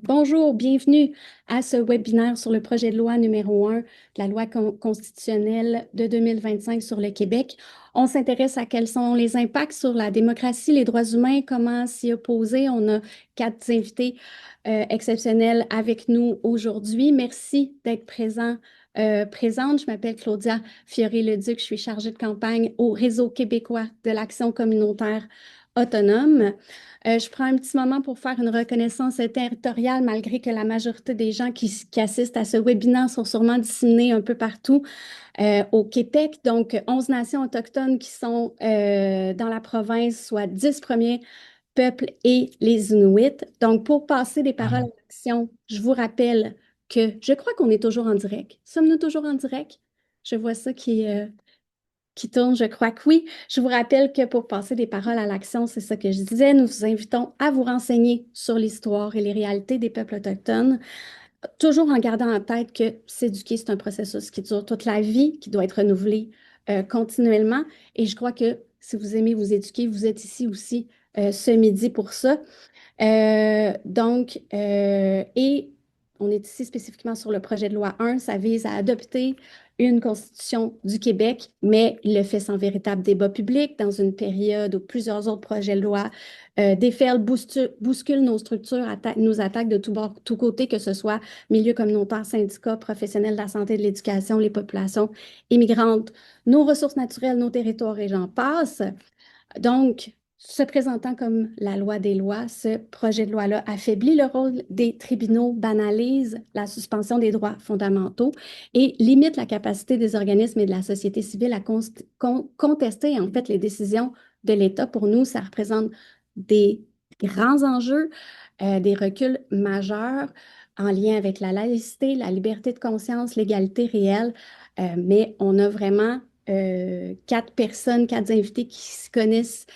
Bonjour, bienvenue à ce webinaire sur le projet de loi numéro 1 de la loi constitutionnelle de 2025 sur le Québec. On s'intéresse à quels sont les impacts sur la démocratie, les droits humains, comment s'y opposer. On a quatre invités exceptionnels avec nous aujourd'hui. Merci d'être présente. Je m'appelle Claudia Fiori-Leduc, je suis chargée de campagne au Réseau québécois de l'action communautaire autonome. Je prends un petit moment pour faire une reconnaissance territoriale, malgré que la majorité des gens qui assistent à ce webinaire sont sûrement disséminés un peu partout au Québec. Donc, 11 nations autochtones qui sont dans la province, soit 10 premiers peuples et les Inuits. Donc, pour passer des paroles à l'action, je vous rappelle que je crois qu'on est toujours en direct. Sommes-nous toujours en direct? Je vois ça qui tourne, je crois que oui. Je vous rappelle que pour passer des paroles à l'action, c'est ça que je disais, nous vous invitons à vous renseigner sur l'histoire et les réalités des peuples autochtones, toujours en gardant en tête que s'éduquer, c'est un processus qui dure toute la vie, qui doit être renouvelé continuellement. Et je crois que si vous aimez vous éduquer, vous êtes ici aussi ce midi pour ça. Et on est ici spécifiquement sur le projet de loi 1. Ça vise à adopter une constitution du Québec, mais il le fait sans véritable débat public dans une période où plusieurs autres projets de loi déferlent, bousculent nos structures, nous attaquent de tous bords, tous côtés, que ce soit milieu communautaire, syndicats, professionnels de la santé et de l'éducation, les populations immigrantes, nos ressources naturelles, nos territoires et j'en passe. Donc, se présentant comme la loi des lois, ce projet de loi-là affaiblit le rôle des tribunaux, banalise la suspension des droits fondamentaux et limite la capacité des organismes et de la société civile à contester en fait les décisions de l'État. Pour nous, ça représente des grands enjeux, des reculs majeurs en lien avec la laïcité, la liberté de conscience, l'égalité réelle, mais on a vraiment quatre personnes, quatre invités qui se connaissent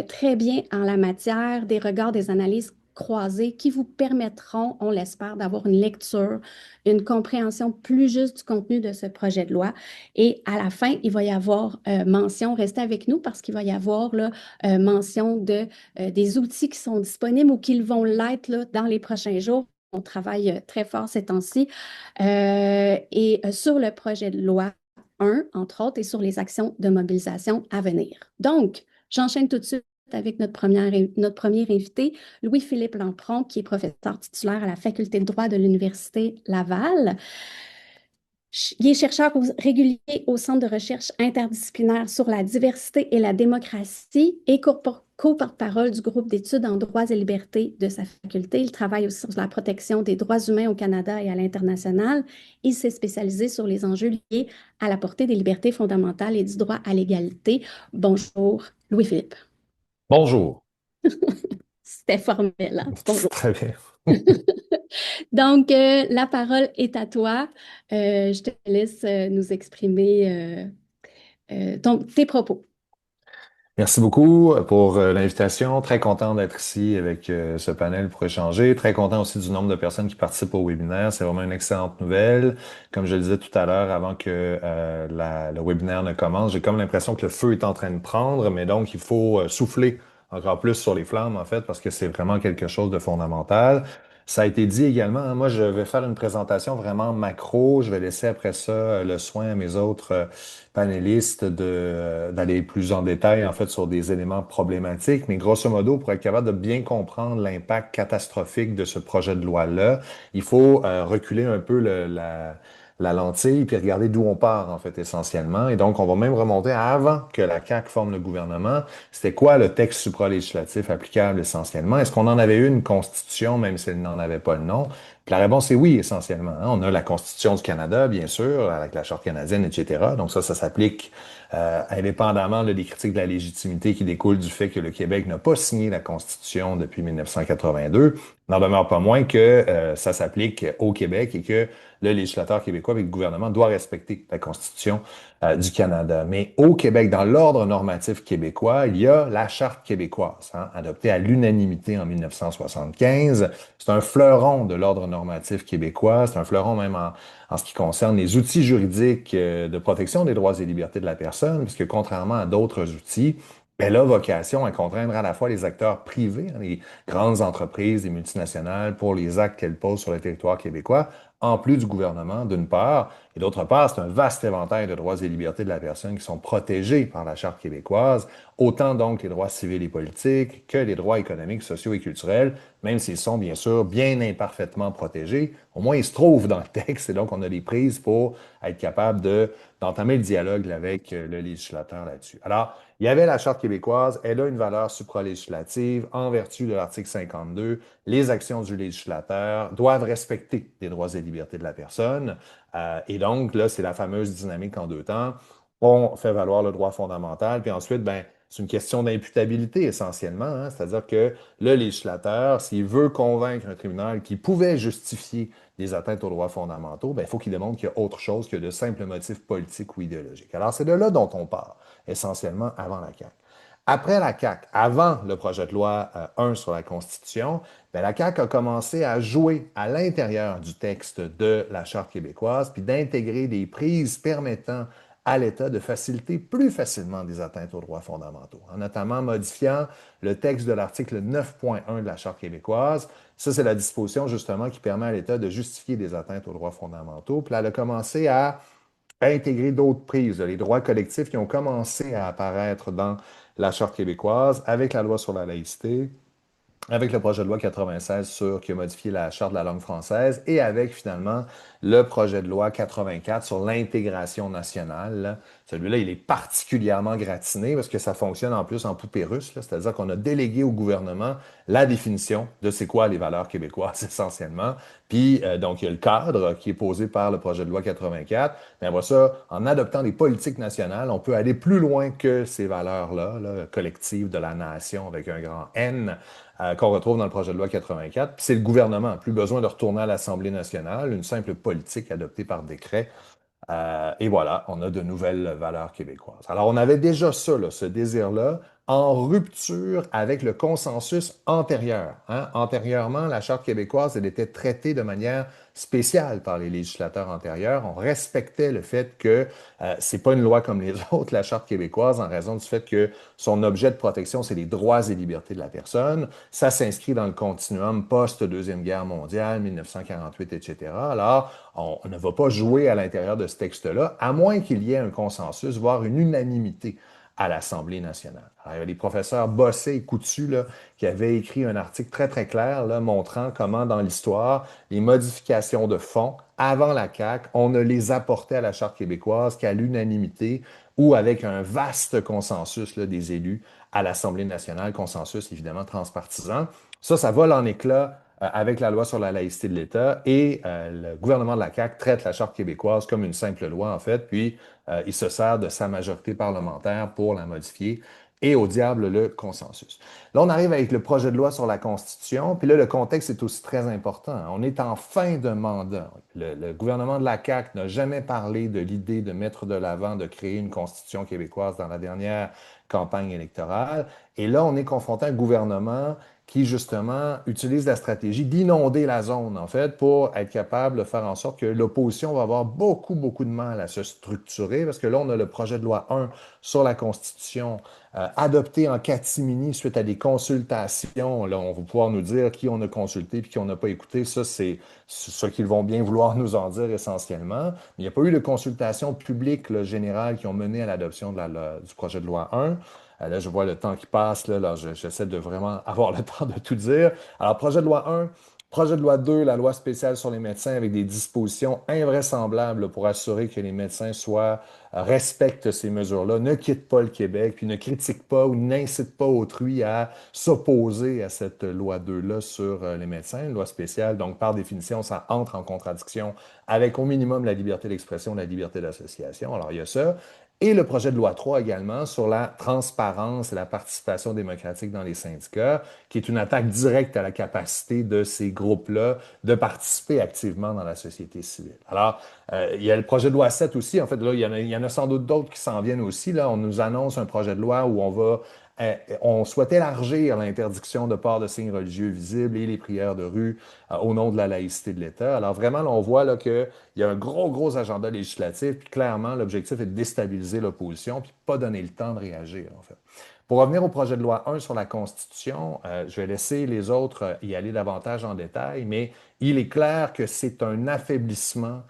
très bien en la matière, des regards, des analyses croisées qui vous permettront, on l'espère, d'avoir une lecture, une compréhension plus juste du contenu de ce projet de loi. Et à la fin, il va y avoir mention, restez avec nous parce qu'il va y avoir là, mention des outils qui sont disponibles ou qui vont l'être là, dans les prochains jours. On travaille très fort ces temps-ci. Sur le projet de loi 1, entre autres, et sur les actions de mobilisation à venir. Donc, j'enchaîne tout de suite avec notre premier invité, Louis-Philippe Lampron, qui est professeur titulaire à la Faculté de droit de l'Université Laval. Il est chercheur régulier au Centre de recherche interdisciplinaire sur la diversité et la démocratie et co-porte-parole du groupe d'études en droits et libertés de sa faculté. Il travaille aussi sur la protection des droits humains au Canada et à l'international. Il s'est spécialisé sur les enjeux liés à la portée des libertés fondamentales et du droit à l'égalité. Bonjour, Louis-Philippe. Bonjour. C'était formel, hein? Bonjour. Très bien. Donc, la parole est à toi. Je te laisse nous exprimer tes propos. Merci beaucoup pour l'invitation. Très content d'être ici avec ce panel pour échanger. Très content aussi du nombre de personnes qui participent au webinaire. C'est vraiment une excellente nouvelle. Comme je le disais tout à l'heure, avant que le webinaire ne commence, j'ai comme l'impression que le feu est en train de prendre, mais donc il faut souffler encore plus sur les flammes, en fait, parce que c'est vraiment quelque chose de fondamental. Ça a été dit également, hein, moi je vais faire une présentation vraiment macro. Je vais laisser après ça le soin à mes autres panélistes d'aller plus en détail en fait sur des éléments problématiques, mais grosso modo, pour être capable de bien comprendre l'impact catastrophique de ce projet de loi-là, il faut reculer un peu la lentille puis regarder d'où on part en fait essentiellement. Et donc, on va même remonter à avant que la CAQ forme le gouvernement. C'était quoi le texte supralégislatif applicable essentiellement? Est-ce qu'on en avait une constitution, même si elle n'en avait pas le nom? Puis la réponse est oui, essentiellement, hein. On a la Constitution du Canada, bien sûr, avec la Charte canadienne, etc. Donc ça s'applique indépendamment là, des critiques de la légitimité qui découlent du fait que le Québec n'a pas signé la Constitution depuis 1982. N'en demeure pas moins que ça s'applique au Québec et que le législateur québécois avec le gouvernement doit respecter la Constitution du Canada. Mais au Québec, dans l'ordre normatif québécois, il y a la Charte québécoise, hein, adoptée à l'unanimité en 1975. C'est un fleuron de l'ordre normatif québécois, c'est un fleuron même en ce qui concerne les outils juridiques de protection des droits et libertés de la personne, puisque contrairement à d'autres outils, elle a vocation à contraindre à la fois les acteurs privés, hein, les grandes entreprises, les multinationales, pour les actes qu'elles posent sur le territoire québécois, en plus du gouvernement, d'une part, et d'autre part, c'est un vaste éventail de droits et libertés de la personne qui sont protégés par la Charte québécoise, autant donc les droits civils et politiques que les droits économiques, sociaux et culturels, même s'ils sont bien sûr bien imparfaitement protégés, au moins ils se trouvent dans le texte, et donc on a des prises pour être capable d'entamer le dialogue avec le législateur là-dessus. Alors, il y avait la Charte québécoise, elle a une valeur supralégislative en vertu de l'article 52. Les actions du législateur doivent respecter les droits et libertés de la personne. Et donc, là, c'est la fameuse dynamique en deux temps. On fait valoir le droit fondamental, puis ensuite, ben, c'est une question d'imputabilité essentiellement, hein. C'est-à-dire que le législateur, s'il veut convaincre un tribunal qu'il pouvait justifier des atteintes aux droits fondamentaux, ben, il faut qu'il démontre qu'il y a autre chose que de simples motifs politiques ou idéologiques. Alors, c'est de là dont on part essentiellement avant la CAQ. Après la CAQ, avant le projet de loi 1 sur la Constitution, bien, la CAQ a commencé à jouer à l'intérieur du texte de la Charte québécoise, puis d'intégrer des prises permettant à l'État de faciliter plus facilement des atteintes aux droits fondamentaux, en notamment modifiant le texte de l'article 9.1 de la Charte québécoise. Ça, c'est la disposition justement qui permet à l'État de justifier des atteintes aux droits fondamentaux. Puis là, elle a commencé à intégrer d'autres prises, les droits collectifs qui ont commencé à apparaître dans la Charte québécoise avec la loi sur la laïcité, avec le projet de loi 96 qui a modifié la Charte de la langue française et avec finalement le projet de loi 84 sur l'intégration nationale. Celui-là, il est particulièrement gratiné parce que ça fonctionne en plus en poupée russe, c'est-à-dire qu'on a délégué au gouvernement la définition de c'est quoi les valeurs québécoises essentiellement. Puis, donc, il y a le cadre qui est posé par le projet de loi 84. Mais après ça, en adoptant des politiques nationales, on peut aller plus loin que ces valeurs-là, là, collectives de la nation avec un grand N, qu'on retrouve dans le projet de loi 84. Puis c'est le gouvernement, plus besoin de retourner à l'Assemblée nationale, une simple politique adoptée par décret. Et voilà, on a de nouvelles valeurs québécoises. Alors, on avait déjà ça, là, ce désir-là, en rupture avec le consensus antérieur, hein. Antérieurement, la Charte québécoise, elle était traitée de manière spéciale par les législateurs antérieurs. On respectait le fait que c'est pas une loi comme les autres, la Charte québécoise, en raison du fait que son objet de protection, c'est les droits et libertés de la personne. Ça s'inscrit dans le continuum post-Deuxième Guerre mondiale, 1948, etc. Alors, on ne va pas jouer à l'intérieur de ce texte-là, à moins qu'il y ait un consensus, voire une unanimité à l'Assemblée nationale. Alors, il y a les professeurs Bossé et Coutu là, qui avaient écrit un article très, très clair là, montrant comment, dans l'histoire, les modifications de fond, avant la CAQ, on ne les apportait à la Charte québécoise qu'à l'unanimité ou avec un vaste consensus là, des élus à l'Assemblée nationale, consensus évidemment transpartisan. Ça vole en éclats avec la loi sur la laïcité de l'État et le gouvernement de la CAQ traite la Charte québécoise comme une simple loi, en fait, puis il se sert de sa majorité parlementaire pour la modifier et au diable le consensus. Là, on arrive avec le projet de loi sur la Constitution, puis là, le contexte est aussi très important. On est en fin de mandat. Le gouvernement de la CAQ n'a jamais parlé de l'idée de mettre de l'avant, de créer une Constitution québécoise dans la dernière campagne électorale. Et là, on est confronté à un gouvernement qui, justement, utilise la stratégie d'inonder la zone, en fait, pour être capable de faire en sorte que l'opposition va avoir beaucoup, beaucoup de mal à se structurer, parce que là, on a le projet de loi 1 sur la Constitution, adopté en catimini suite à des consultations. Là, on va pouvoir nous dire qui on a consulté puis qui on n'a pas écouté. Ça, c'est ce qu'ils vont bien vouloir nous en dire essentiellement. Mais il n'y a pas eu de consultation publique là, générale qui ont mené à l'adoption du projet de loi 1. Là, je vois le temps qui passe, là, j'essaie de vraiment avoir le temps de tout dire. Alors, projet de loi 1, projet de loi 2, la loi spéciale sur les médecins avec des dispositions invraisemblables pour assurer que les médecins respectent ces mesures-là, ne quittent pas le Québec, puis ne critiquent pas ou n'incitent pas autrui à s'opposer à cette loi 2-là sur les médecins, une loi spéciale. Donc, par définition, ça entre en contradiction avec au minimum la liberté d'expression, la liberté d'association. Alors, il y a ça. Et le projet de loi 3 également sur la transparence et la participation démocratique dans les syndicats, qui est une attaque directe à la capacité de ces groupes-là de participer activement dans la société civile. Alors, il y a le projet de loi 7 aussi. En fait, là, il y en a sans doute d'autres qui s'en viennent aussi. Là, on nous annonce un projet de loi où on va on souhaite élargir l'interdiction de port de signes religieux visibles et les prières de rue au nom de la laïcité de l'État. Alors vraiment, là, on voit là, qu'il y a un gros agenda législatif, puis clairement, l'objectif est de déstabiliser l'opposition, puis pas donner le temps de réagir, en fait. Pour revenir au projet de loi 1 sur la Constitution, je vais laisser les autres y aller davantage en détail, mais il est clair que c'est un affaiblissement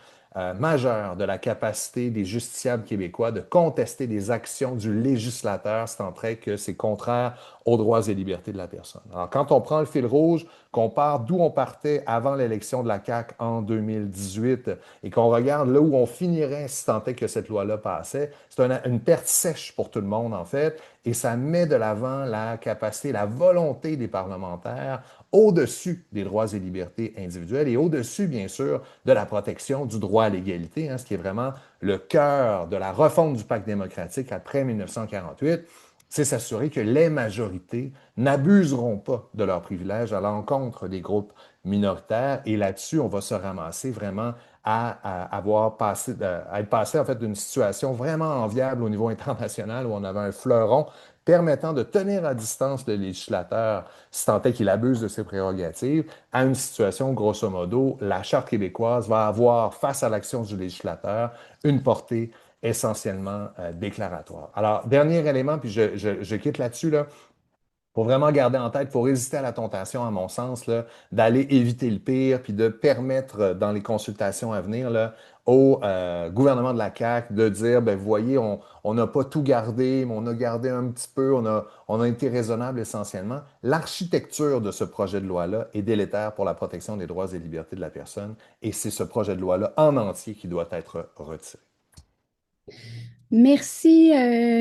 majeur de la capacité des justiciables québécois de contester des actions du législateur, c'est en trait que c'est contraire aux droits et libertés de la personne. Alors, quand on prend le fil rouge, qu'on part d'où on partait avant l'élection de la CAQ en 2018 et qu'on regarde là où on finirait si tant est que cette loi-là passait, c'est une perte sèche pour tout le monde, en fait, et ça met de l'avant la capacité, la volonté des parlementaires au-dessus des droits et libertés individuelles et au-dessus, bien sûr, de la protection du droit à l'égalité, hein, ce qui est vraiment le cœur de la refonte du pacte démocratique après 1948, c'est s'assurer que les majorités n'abuseront pas de leurs privilèges à l'encontre des groupes minoritaires. Et là-dessus, on va se ramasser vraiment à être passé en fait d'une situation vraiment enviable au niveau international où on avait un fleuron permettant de tenir à distance le législateur si tant est qu'il abuse de ses prérogatives, à une situation, grosso modo, la Charte québécoise va avoir, face à l'action du législateur, une portée essentiellement déclaratoire. Alors, dernier élément, puis je quitte là-dessus, là, faut vraiment garder en tête, il faut résister à la tentation, à mon sens, là, d'aller éviter le pire, puis de permettre dans les consultations à venir là, au gouvernement de la CAQ de dire, ben, vous voyez, on n'a pas tout gardé, mais on a gardé un petit peu, on a été raisonnable essentiellement. L'architecture de ce projet de loi-là est délétère pour la protection des droits et libertés de la personne, et c'est ce projet de loi-là en entier qui doit être retiré. Merci,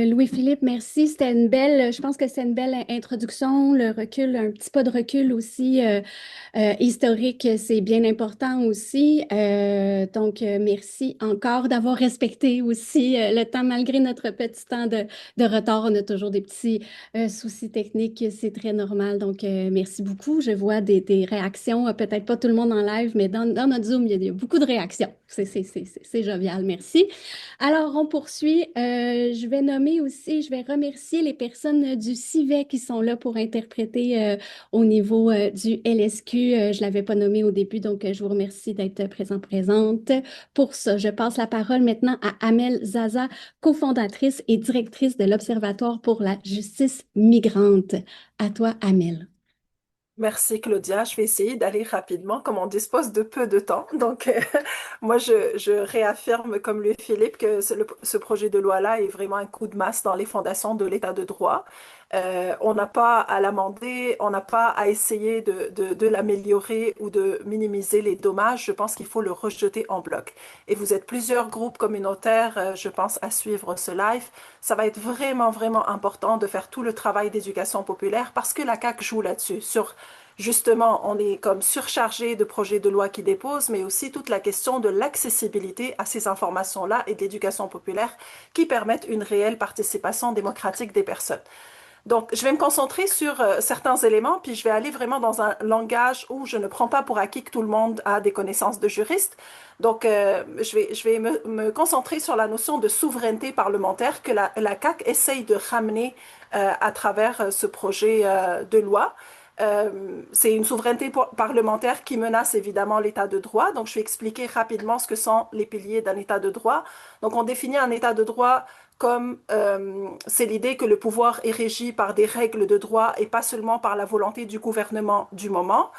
Louis-Philippe, merci. C'était une belle, je pense que c'est une belle introduction, le recul, un petit pas de recul aussi historique, c'est bien important aussi. Merci encore d'avoir respecté aussi le temps, malgré notre petit temps de retard. On a toujours des petits soucis techniques, c'est très normal. Merci beaucoup. Je vois des réactions, peut-être pas tout le monde en live, mais dans notre Zoom, il y a beaucoup de réactions. C'est jovial. Merci. Alors, on poursuit. Je vais remercier les personnes du CIVET qui sont là pour interpréter au niveau du LSQ. Je ne l'avais pas nommé au début, donc je vous remercie d'être présente. Pour ça, je passe la parole maintenant à Amel Zaza, cofondatrice et directrice de l'Observatoire pour la justice migrante. À toi, Amel. Merci Claudia, je vais essayer d'aller rapidement comme on dispose de peu de temps. Moi, je réaffirme comme lui Philippe que ce projet de loi-là est vraiment un coup de masse dans les fondations de l'état de droit. On n'a pas à l'amender, on n'a pas à essayer de l'améliorer ou de minimiser les dommages. Je pense qu'il faut le rejeter en bloc. Et vous êtes plusieurs groupes communautaires, je pense, à suivre ce live. Ça va être vraiment important de faire tout le travail d'éducation populaire parce que la CAQ joue là-dessus, sur justement, on est comme surchargé de projets de loi qui déposent, mais aussi toute la question de l'accessibilité à ces informations-là et d'éducation populaire qui permettent une réelle participation démocratique des personnes. Donc, je vais me concentrer sur certains éléments, puis je vais aller vraiment dans un langage où je ne prends pas pour acquis que tout le monde a des connaissances de juriste. Je vais me concentrer sur la notion de souveraineté parlementaire que la CAQ essaye de ramener à travers ce projet de loi. C'est une souveraineté parlementaire qui menace évidemment l'état de droit. Donc, je vais expliquer rapidement ce que sont les piliers d'un état de droit. Donc, on définit un état de droit comme c'est l'idée que le pouvoir est régi par des règles de droit et pas seulement par la volonté du gouvernement du moment.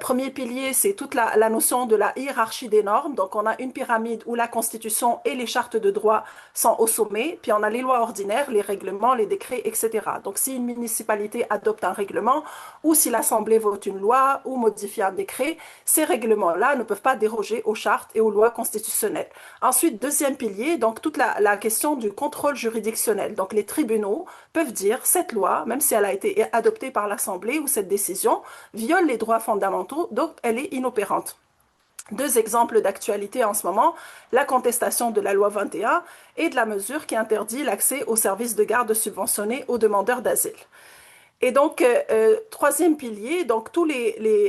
Premier pilier, c'est toute la notion de la hiérarchie des normes. Donc, on a une pyramide où la Constitution et les chartes de droit sont au sommet, puis on a les lois ordinaires, les règlements, les décrets, etc. Donc, si une municipalité adopte un règlement ou si l'Assemblée vote une loi ou modifie un décret, ces règlements-là ne peuvent pas déroger aux chartes et aux lois constitutionnelles. Ensuite, deuxième pilier, donc toute la question du contrôle juridictionnel. Donc, les tribunaux peuvent dire cette loi, même si elle a été adoptée par l'Assemblée ou cette décision, viole les droits fondamentaux, donc elle est inopérante. Deux exemples d'actualité en ce moment, la contestation de la loi 21 et de la mesure qui interdit l'accès aux services de garde subventionnés aux demandeurs d'asile. Et donc, troisième pilier, donc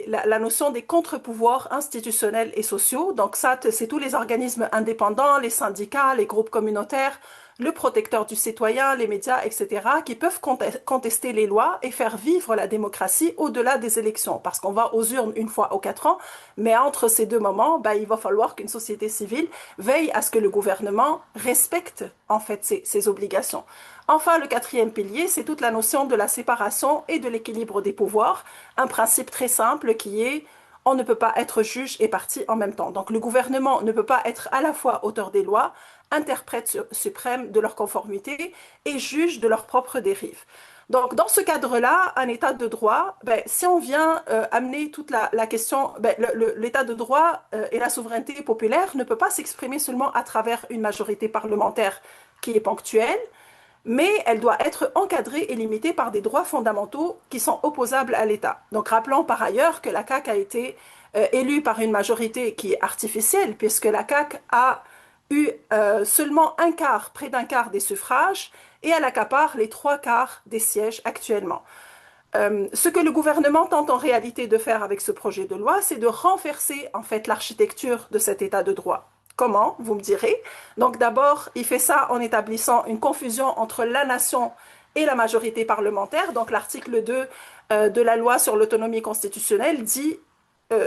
la notion des contre-pouvoirs institutionnels et sociaux. Donc ça, c'est tous les organismes indépendants, les syndicats, les groupes communautaires, le protecteur du citoyen, les médias, etc., qui peuvent contester les lois et faire vivre la démocratie au-delà des élections. Parce qu'on va aux urnes une fois aux 4 ans, mais entre ces deux moments, ben, il va falloir qu'une société civile veille à ce que le gouvernement respecte en fait ses obligations. Enfin, le quatrième pilier, c'est toute la notion de la séparation et de l'équilibre des pouvoirs, un principe très simple qui est on ne peut pas être juge et partie en même temps. Donc le gouvernement ne peut pas être à la fois auteur des lois, interprète suprême de leur conformité et juge de leurs propres dérives. Donc, dans ce cadre-là, un état de droit, ben, si on vient amener toute la question, ben, l'état de droit et la souveraineté populaire ne peut pas s'exprimer seulement à travers une majorité parlementaire qui est ponctuelle, mais elle doit être encadrée et limitée par des droits fondamentaux qui sont opposables à l'État. Donc rappelons par ailleurs que la CAQ a été élue par une majorité qui est artificielle, puisque la CAQ a eu seulement un quart, près d'un quart des suffrages, et elle accapare les 3 quarts des sièges actuellement. Ce que le gouvernement tente en réalité de faire avec ce projet de loi, c'est de renverser en fait l'architecture de cet état de droit. Comment, vous me direz? Donc d'abord, il fait ça en établissant une confusion entre la nation et la majorité parlementaire. Donc l'article 2 de la loi sur l'autonomie constitutionnelle dit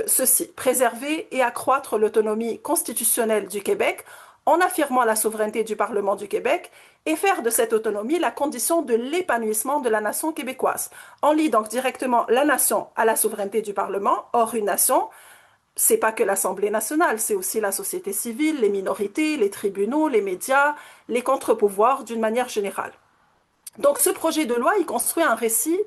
ceci, préserver et accroître l'autonomie constitutionnelle du Québec en affirmant la souveraineté du Parlement du Québec et faire de cette autonomie la condition de l'épanouissement de la nation québécoise. On lie donc directement la nation à la souveraineté du Parlement. Or, une nation, c'est pas que l'Assemblée nationale, c'est aussi la société civile, les minorités, les tribunaux, les médias, les contre-pouvoirs d'une manière générale. Donc ce projet de loi, il construit un récit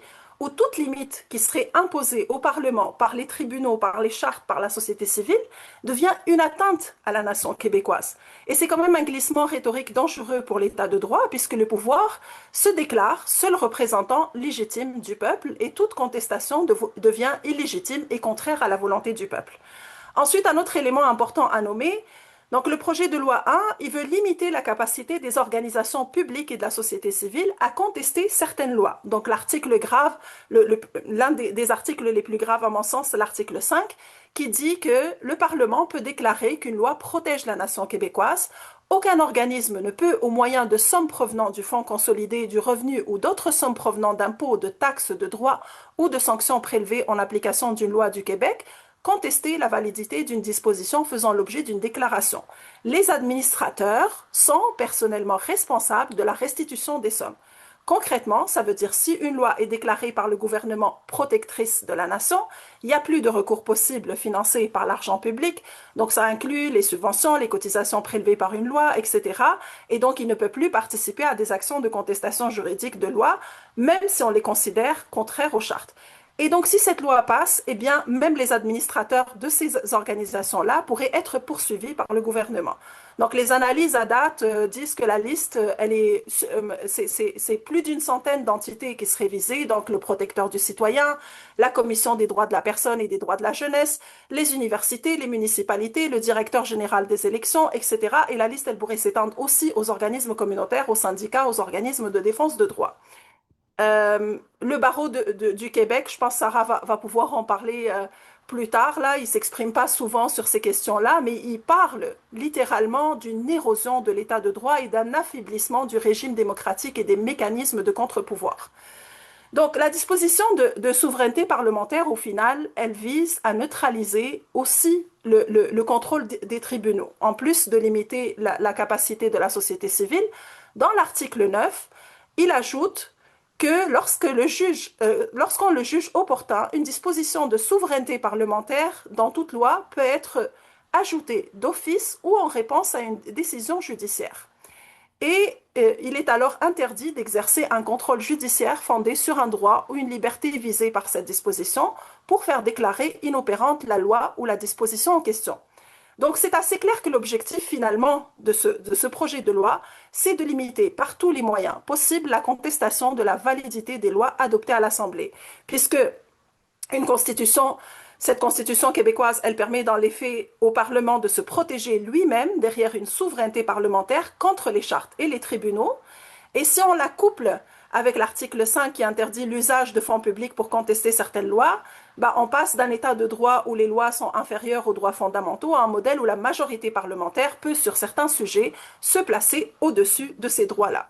où toute limite qui serait imposée au Parlement par les tribunaux, par les chartes, par la société civile, devient une atteinte à la nation québécoise. Et c'est quand même un glissement rhétorique dangereux pour l'état de droit, puisque le pouvoir se déclare seul représentant légitime du peuple et toute contestation devient illégitime et contraire à la volonté du peuple. Ensuite, un autre élément important à nommer, donc le projet de loi 1, il veut limiter la capacité des organisations publiques et de la société civile à contester certaines lois. Donc l'article grave, l'un des articles les plus graves à mon sens, c'est l'article 5, qui dit que le Parlement peut déclarer qu'une loi protège la nation québécoise. Aucun organisme ne peut, au moyen de sommes provenant du Fonds consolidé du revenu ou d'autres sommes provenant d'impôts, de taxes, de droits ou de sanctions prélevées en application d'une loi du Québec, contester la validité d'une disposition faisant l'objet d'une déclaration. Les administrateurs sont personnellement responsables de la restitution des sommes. Concrètement, ça veut dire si une loi est déclarée par le gouvernement protectrice de la nation, il n'y a plus de recours possible financé par l'argent public. Donc ça inclut les subventions, les cotisations prélevées par une loi, etc. Et donc il ne peut plus participer à des actions de contestation juridique de loi, même si on les considère contraires aux chartes. Et donc, si cette loi passe, eh bien, même les administrateurs de ces organisations-là pourraient être poursuivis par le gouvernement. Donc, les analyses à date disent que la liste, c'est plus d'une centaine d'entités qui seraient visées. Donc, le protecteur du citoyen, la Commission des droits de la personne et des droits de la jeunesse, les universités, les municipalités, le directeur général des élections, etc. Et la liste, elle pourrait s'étendre aussi aux organismes communautaires, aux syndicats, aux organismes de défense de droits. Le barreau du Québec, je pense que Sarah va pouvoir en parler plus tard. Là, il ne s'exprime pas souvent sur ces questions-là, mais il parle littéralement d'une érosion de l'état de droit et d'un affaiblissement du régime démocratique et des mécanismes de contre-pouvoir. Donc, la disposition de souveraineté parlementaire, au final, elle vise à neutraliser aussi le contrôle des tribunaux, en plus de limiter la capacité de la société civile. Dans l'article 9, il ajoute que lorsqu'on le juge opportun, une disposition de souveraineté parlementaire dans toute loi peut être ajoutée d'office ou en réponse à une décision judiciaire. Et il est alors interdit d'exercer un contrôle judiciaire fondé sur un droit ou une liberté visée par cette disposition pour faire déclarer inopérante la loi ou la disposition en question. Donc, c'est assez clair que l'objectif, finalement, de ce projet de loi, c'est de limiter par tous les moyens possibles la contestation de la validité des lois adoptées à l'Assemblée. Puisque cette constitution québécoise, elle permet dans les faits au Parlement de se protéger lui-même derrière une souveraineté parlementaire contre les chartes et les tribunaux. Et si on la couple avec l'article 5 qui interdit l'usage de fonds publics pour contester certaines lois, bah, on passe d'un état de droit où les lois sont inférieures aux droits fondamentaux à un modèle où la majorité parlementaire peut, sur certains sujets, se placer au-dessus de ces droits-là.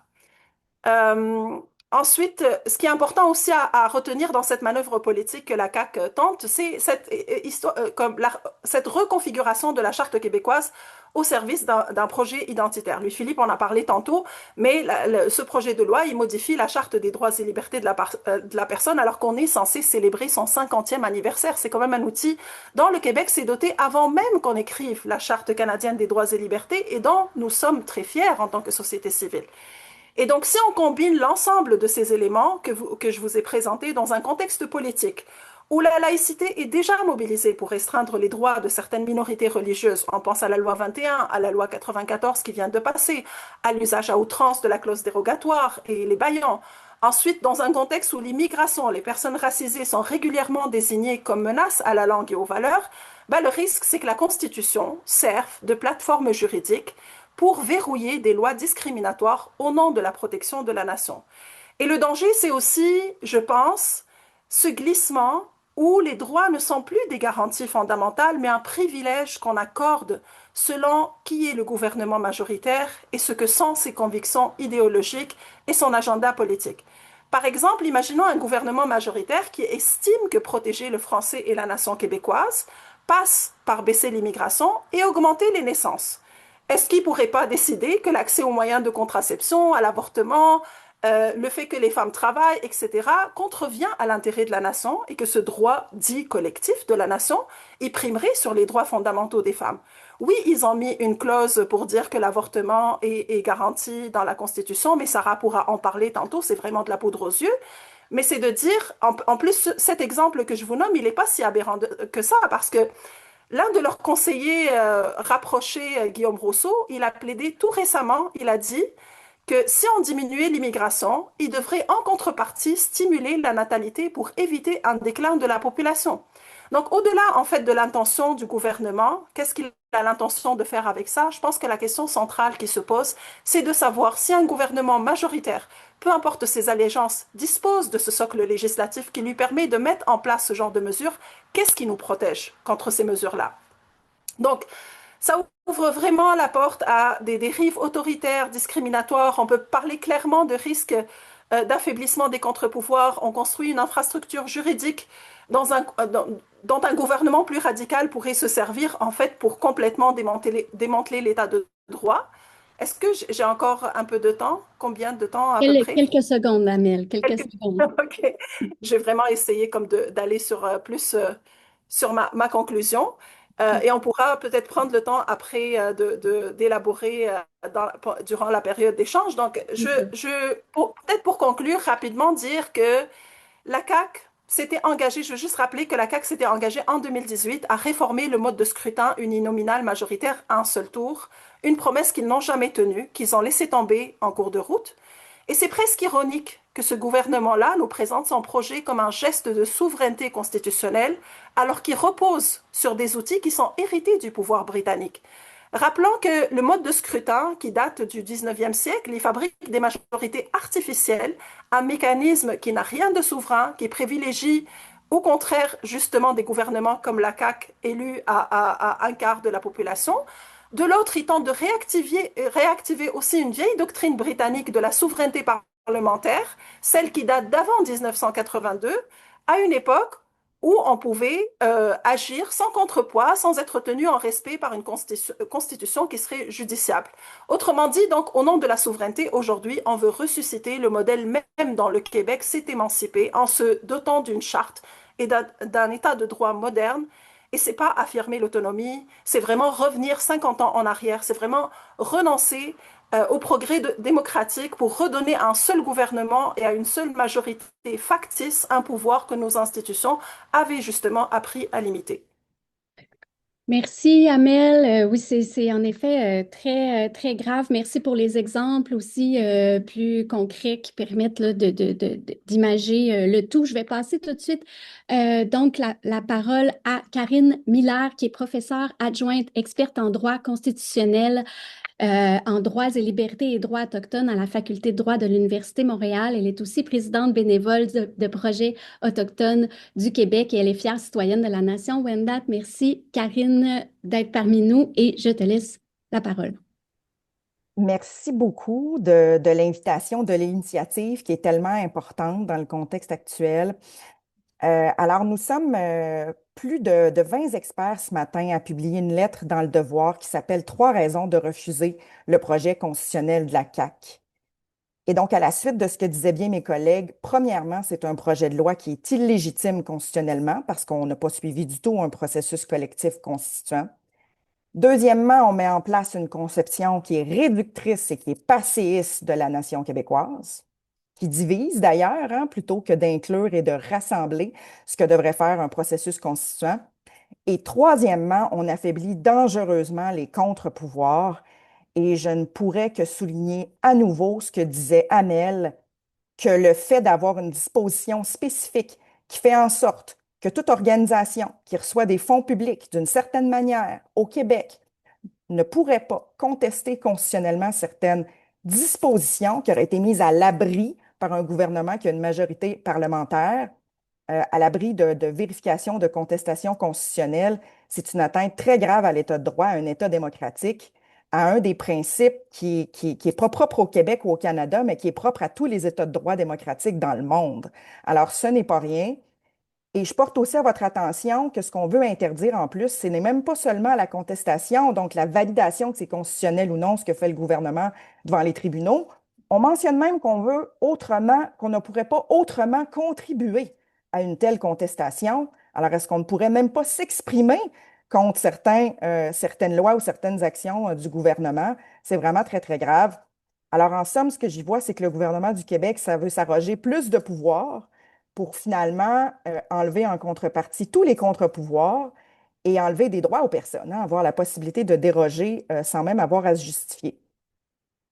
Euh, Ensuite, ce qui est important aussi à retenir dans cette manœuvre politique que la CAQ tente, c'est cette histoire, cette reconfiguration de la charte québécoise au service d'un projet identitaire. Louis-Philippe en a parlé tantôt, mais ce projet de loi, il modifie la charte des droits et libertés de la personne alors qu'on est censé célébrer son 50e anniversaire. C'est quand même un outil dont le Québec s'est doté avant même qu'on écrive la charte canadienne des droits et libertés et dont nous sommes très fiers en tant que société civile. Et donc, si on combine l'ensemble de ces éléments que je vous ai présentés dans un contexte politique, où la laïcité est déjà mobilisée pour restreindre les droits de certaines minorités religieuses, on pense à la loi 21, à la loi 94 qui vient de passer, à l'usage à outrance de la clause dérogatoire et les bâillons. Ensuite, dans un contexte où l'immigration, les personnes racisées sont régulièrement désignées comme menaces à la langue et aux valeurs, bah, le risque, c'est que la Constitution serve de plateforme juridique pour verrouiller des lois discriminatoires au nom de la protection de la nation. Et le danger, c'est aussi, je pense, ce glissement où les droits ne sont plus des garanties fondamentales, mais un privilège qu'on accorde selon qui est le gouvernement majoritaire et ce que sont ses convictions idéologiques et son agenda politique. Par exemple, imaginons un gouvernement majoritaire qui estime que protéger le français et la nation québécoise passe par baisser l'immigration et augmenter les naissances. Est-ce qu'il ne pourrait pas décider que l'accès aux moyens de contraception, à l'avortement, le fait que les femmes travaillent, etc., contrevient à l'intérêt de la nation et que ce droit dit collectif de la nation, y primerait sur les droits fondamentaux des femmes? Oui, ils ont mis une clause pour dire que l'avortement est garanti dans la Constitution, mais Sarah pourra en parler tantôt, c'est vraiment de la poudre aux yeux. Mais c'est de dire, en plus, cet exemple que je vous nomme, il n'est pas si aberrant que ça, parce que l'un de leurs conseillers rapprochés, Guillaume Rousseau, il a plaidé tout récemment, il a dit que si on diminuait l'immigration, il devrait en contrepartie stimuler la natalité pour éviter un déclin de la population. Donc, au-delà, en fait, de l'intention du gouvernement, qu'est-ce qu'il a l'intention de faire avec ça? Je pense que la question centrale qui se pose, c'est de savoir si un gouvernement majoritaire, peu importe ses allégeances, dispose de ce socle législatif qui lui permet de mettre en place ce genre de mesures, qu'est-ce qui nous protège contre ces mesures-là? Donc, ça ouvre vraiment la porte à des dérives autoritaires, discriminatoires. On peut parler clairement de risques d'affaiblissement des contre-pouvoirs. On construit une infrastructure juridique dont un gouvernement plus radical pourrait se servir, en fait, pour complètement démanteler l'état de droit. Est-ce que j'ai encore un peu de temps? Combien de temps à peu près? Quelques secondes, Amel, quelques Quelques- secondes. OK. J'ai vraiment essayé comme d'aller sur plus sur ma conclusion. Et on pourra peut-être prendre le temps après d'élaborer durant la période d'échange. Donc, peut-être pour conclure rapidement, dire que la CAQ s'était engagée, je veux juste rappeler que la CAQ s'était engagée en 2018 à réformer le mode de scrutin uninominal majoritaire à un seul tour, une promesse qu'ils n'ont jamais tenue, qu'ils ont laissé tomber en cours de route. Et c'est presque ironique que ce gouvernement-là nous présente son projet comme un geste de souveraineté constitutionnelle, alors qu'il repose sur des outils qui sont hérités du pouvoir britannique. Rappelons que le mode de scrutin, qui date du 19e siècle, il fabrique des majorités artificielles, un mécanisme qui n'a rien de souverain, qui privilégie au contraire justement des gouvernements comme la CAQ élus à un quart de la population. De l'autre, il tente de réactiver aussi une vieille doctrine britannique de la souveraineté parlementaire, celle qui date d'avant 1982, à une époque où on pouvait agir sans contrepoids, sans être tenu en respect par une constitution qui serait judiciable. Autrement dit, donc, au nom de la souveraineté, aujourd'hui, on veut ressusciter le modèle même dont le Québec s'est émancipé en se dotant d'une charte et d'un état de droit moderne. Et c'est pas affirmer l'autonomie, c'est vraiment revenir 50 ans en arrière, c'est vraiment renoncer au progrès démocratique pour redonner à un seul gouvernement et à une seule majorité factice un pouvoir que nos institutions avaient justement appris à limiter. Merci, Amel. Oui, c'est en effet très grave. Merci pour les exemples aussi plus concrets qui permettent là, d'imager le tout. Je vais passer tout de suite donc la parole à Karine Miller, qui est professeure adjointe experte en droit constitutionnel en droits et libertés et droits autochtones à la Faculté de droit de l'Université Montréal. Elle est aussi présidente bénévole de projets autochtones du Québec et elle est fière citoyenne de la nation. Wendat, merci Karine d'être parmi nous et je te laisse la parole. Merci beaucoup de l'invitation, de l'initiative qui est tellement importante dans le contexte actuel. Alors, nous sommes plus de 20 experts ce matin à publier une lettre dans Le Devoir qui s'appelle Trois raisons de refuser le projet constitutionnel de la CAQ. Et donc, à la suite de ce que disaient bien mes collègues, premièrement, c'est un projet de loi qui est illégitime constitutionnellement parce qu'on n'a pas suivi du tout un processus collectif constituant. Deuxièmement, on met en place une conception qui est réductrice et qui est passéiste de la nation québécoise, qui divise d'ailleurs, hein, plutôt que d'inclure et de rassembler ce que devrait faire un processus constituant. Et troisièmement, on affaiblit dangereusement les contre-pouvoirs. Et je ne pourrais que souligner à nouveau ce que disait Amel, que le fait d'avoir une disposition spécifique qui fait en sorte que toute organisation qui reçoit des fonds publics d'une certaine manière au Québec ne pourrait pas contester constitutionnellement certaines dispositions qui auraient été mises à l'abri par un gouvernement qui a une majorité parlementaire, à l'abri de vérification, de contestation constitutionnelle, c'est une atteinte très grave à l'État de droit, à un État démocratique, à un des principes qui est pas propre au Québec ou au Canada, mais qui est propre à tous les États de droit démocratiques dans le monde. Alors, ce n'est pas rien. Et je porte aussi à votre attention que ce qu'on veut interdire en plus, ce n'est même pas seulement la contestation, donc la validation que c'est constitutionnel ou non, ce que fait le gouvernement devant les tribunaux. On mentionne même qu'on veut autrement, qu'on ne pourrait pas autrement contribuer à une telle contestation. Alors, est-ce qu'on ne pourrait même pas s'exprimer contre certaines lois ou certaines actions du gouvernement? C'est vraiment très, très grave. Alors, en somme, ce que j'y vois, c'est que le gouvernement du Québec, ça veut s'arroger plus de pouvoir pour finalement enlever en contrepartie tous les contre-pouvoirs et enlever des droits aux personnes, hein, avoir la possibilité de déroger sans même avoir à se justifier.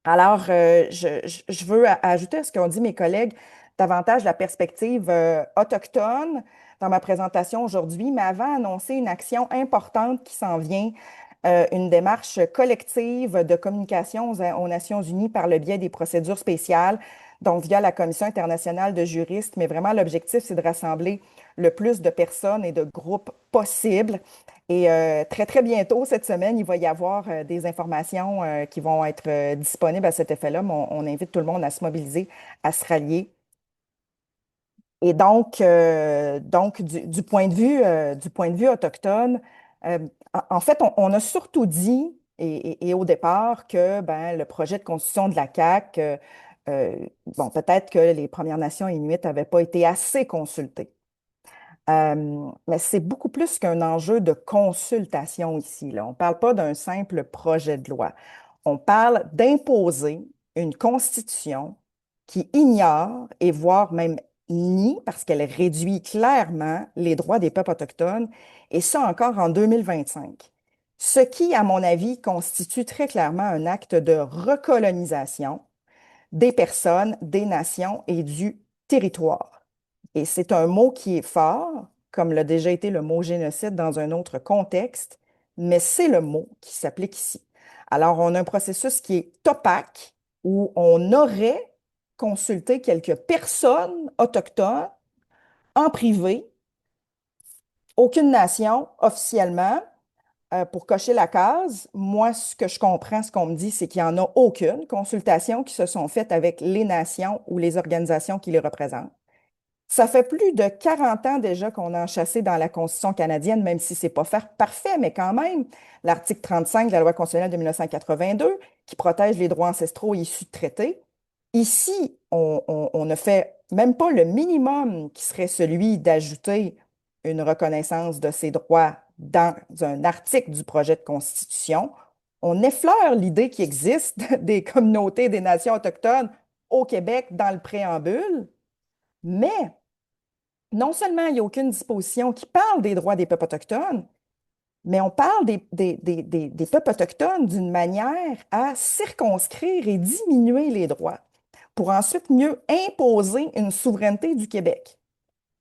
Alors, je veux ajouter à ce qu'ont dit mes collègues davantage la perspective autochtone dans ma présentation aujourd'hui, mais avant annoncer une action importante qui s'en vient, une démarche collective de communication aux Nations unies par le biais des procédures spéciales, donc via la Commission internationale de juristes, mais vraiment l'objectif, c'est de rassembler le plus de personnes et de groupes possibles. Et très, très bientôt, cette semaine, il va y avoir des informations qui vont être disponibles à cet effet-là, mais on invite tout le monde à se mobiliser, à se rallier. Et donc du point de vue autochtone, en fait, on a surtout dit, et au départ, que ben, le projet de constitution de la CAQ, bon, peut-être que les Premières Nations inuites n'avaient pas été assez consultées. Mais c'est beaucoup plus qu'un enjeu de consultation ici, là. On ne parle pas d'un simple projet de loi. On parle d'imposer une constitution qui ignore et voire même nie, parce qu'elle réduit clairement les droits des peuples autochtones, et ça encore en 2025. Ce qui, à mon avis, constitue très clairement un acte de recolonisation des personnes, des nations et du territoire. Et c'est un mot qui est fort, comme l'a déjà été le mot génocide dans un autre contexte, mais c'est le mot qui s'applique ici. Alors, on a un processus qui est opaque, où on aurait consulté quelques personnes autochtones en privé, aucune nation officiellement, pour cocher la case. Moi, ce que je comprends, ce qu'on me dit, c'est qu'il n'y en a aucune consultation qui se sont faites avec les nations ou les organisations qui les représentent. Ça fait plus de 40 ans déjà qu'on a enchâssé dans la Constitution canadienne, même si ce n'est pas parfait, mais quand même, l'article 35 de la Loi constitutionnelle de 1982, qui protège les droits ancestraux issus de traités. Ici, on ne fait même pas le minimum qui serait celui d'ajouter une reconnaissance de ces droits dans un article du projet de Constitution. On effleure l'idée qu'il existe des communautés des nations autochtones au Québec dans le préambule, mais non seulement il n'y a aucune disposition qui parle des droits des peuples autochtones, mais on parle des peuples autochtones d'une manière à circonscrire et diminuer les droits pour ensuite mieux imposer une souveraineté du Québec.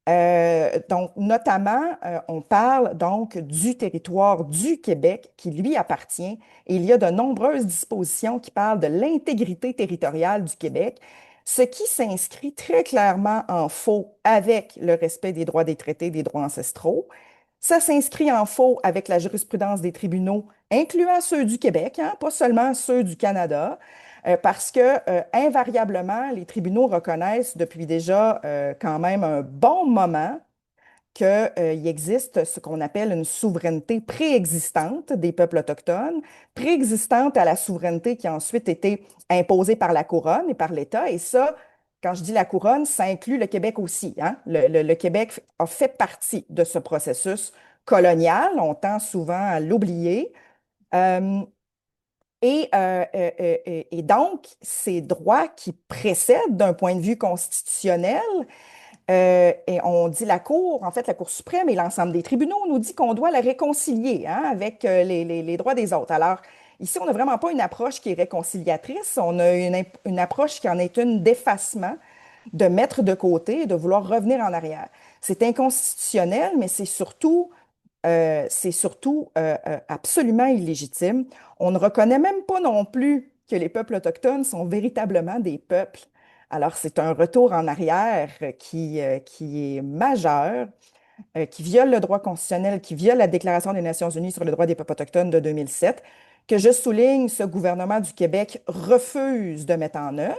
Donc, notamment, on parle donc du territoire du Québec qui lui appartient et il y a de nombreuses dispositions qui parlent de l'intégrité territoriale du Québec, ce qui s'inscrit très clairement en faux avec le respect des droits des traités des droits ancestraux. Ça s'inscrit en faux avec la jurisprudence des tribunaux, incluant ceux du Québec, hein, pas seulement ceux du Canada, parce que invariablement, les tribunaux reconnaissent depuis déjà quand même un bon moment qu'il existe ce qu'on appelle une souveraineté préexistante des peuples autochtones, préexistante à la souveraineté qui a ensuite été imposée par la couronne et par l'État. Et ça, quand je dis la couronne, ça inclut le Québec aussi, hein. Le Québec a fait partie de ce processus colonial. On tend souvent à l'oublier. Euh, et donc, ces droits qui précèdent d'un point de vue constitutionnel, et on dit la Cour, en fait, la Cour suprême et l'ensemble des tribunaux nous dit qu'on doit la réconcilier, hein, avec les droits des autres. Alors, ici, on n'a vraiment pas une approche qui est réconciliatrice, on a une approche qui en est une d'effacement, de mettre de côté et de vouloir revenir en arrière. C'est inconstitutionnel, mais c'est surtout absolument illégitime. On ne reconnaît même pas non plus que les peuples autochtones sont véritablement des peuples. Alors, c'est un retour en arrière qui est majeur, qui viole le droit constitutionnel, qui viole la Déclaration des Nations unies sur le droit des peuples autochtones de 2007, que je souligne, ce gouvernement du Québec refuse de mettre en œuvre,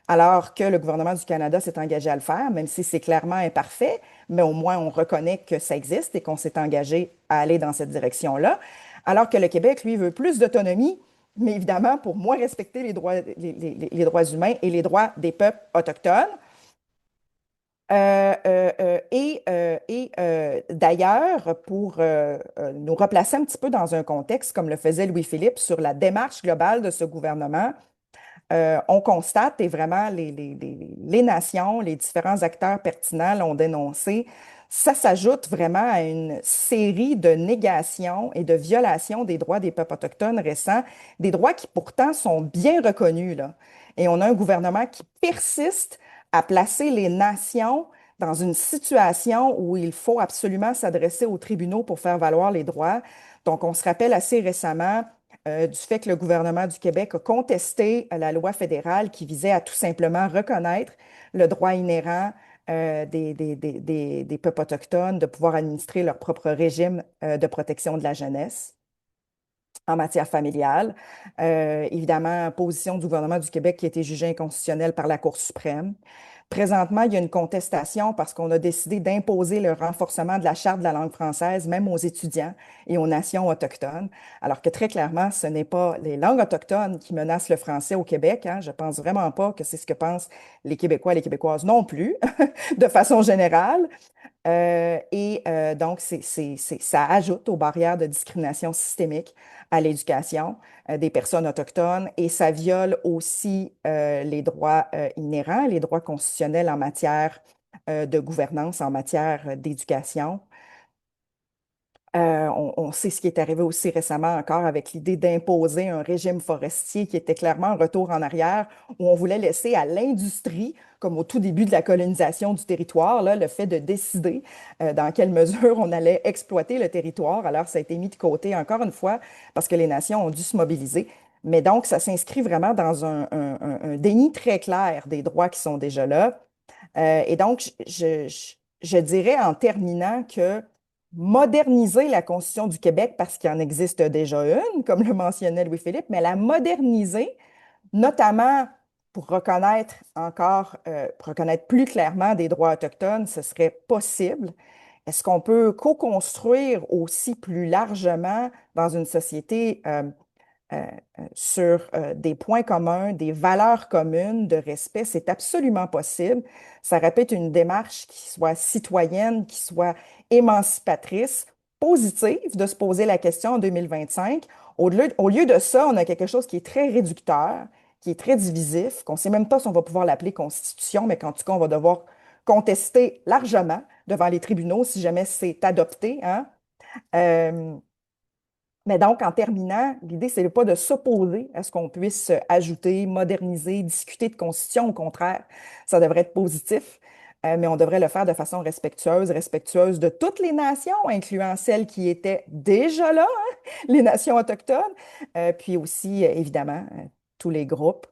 alors que le gouvernement du Canada s'est engagé à le faire, même si c'est clairement imparfait, mais au moins on reconnaît que ça existe et qu'on s'est engagé à aller dans cette direction-là, alors que le Québec, lui, veut plus d'autonomie, mais évidemment pour moins respecter les droits humains et les droits des peuples autochtones. D'ailleurs, pour nous replacer un petit peu dans un contexte, comme le faisait Louis-Philippe, sur la démarche globale de ce gouvernement, on constate, et vraiment les nations, les différents acteurs pertinents l'ont dénoncé, ça s'ajoute vraiment à une série de négations et de violations des droits des peuples autochtones récents, des droits qui pourtant sont bien reconnus, là. Et on a un gouvernement qui persiste à placer les nations dans une situation où il faut absolument s'adresser aux tribunaux pour faire valoir les droits. Donc, on se rappelle assez récemment du fait que le gouvernement du Québec a contesté la loi fédérale qui visait à tout simplement reconnaître le droit inhérent des peuples autochtones de pouvoir administrer leur propre régime de protection de la jeunesse en matière familiale. Évidemment, position du gouvernement du Québec qui a été jugée inconstitutionnelle par la Cour suprême. Présentement, il y a une contestation parce qu'on a décidé d'imposer le renforcement de la Charte de la langue française, même aux étudiants et aux nations autochtones, alors que très clairement, ce n'est pas les langues autochtones qui menacent le français au Québec, hein. Je pense vraiment pas que c'est ce que pensent les Québécois et les Québécoises non plus, de façon générale. Donc, ça ajoute aux barrières de discrimination systémique à l'éducation des personnes autochtones et ça viole aussi les droits inhérents, les droits constitutionnels en matière de gouvernance, en matière d'éducation. On sait ce qui est arrivé aussi récemment encore avec l'idée d'imposer un régime forestier qui était clairement un retour en arrière, où on voulait laisser à l'industrie, comme au tout début de la colonisation du territoire, là, le fait de décider dans quelle mesure on allait exploiter le territoire. Alors, ça a été mis de côté encore une fois parce que les nations ont dû se mobiliser. Mais donc, ça s'inscrit vraiment dans un déni très clair des droits qui sont déjà là. Et donc, je dirais en terminant que moderniser la Constitution du Québec, parce qu'il en existe déjà une, comme le mentionnait Louis-Philippe, mais la moderniser, notamment pour reconnaître pour reconnaître plus clairement des droits autochtones, ce serait possible. Est-ce qu'on peut co-construire aussi plus largement dans une société euh, sur des points communs, des valeurs communes de respect? C'est absolument possible. Ça répète une démarche qui soit citoyenne, qui soit émancipatrice, positive, de se poser la question en 2025. Au lieu de ça, on a quelque chose qui est très réducteur, qui est très divisif, qu'on ne sait même pas si on va pouvoir l'appeler constitution, mais qu'en tout cas, on va devoir contester largement devant les tribunaux si jamais c'est adopté, hein. Euh, mais donc, en terminant, l'idée, c'est pas de s'opposer à ce qu'on puisse ajouter, moderniser, discuter de constitution. Au contraire, ça devrait être positif. mais on devrait le faire de façon respectueuse de toutes les nations, incluant celles qui étaient déjà là, hein, les nations autochtones, puis aussi, évidemment, tous les groupes.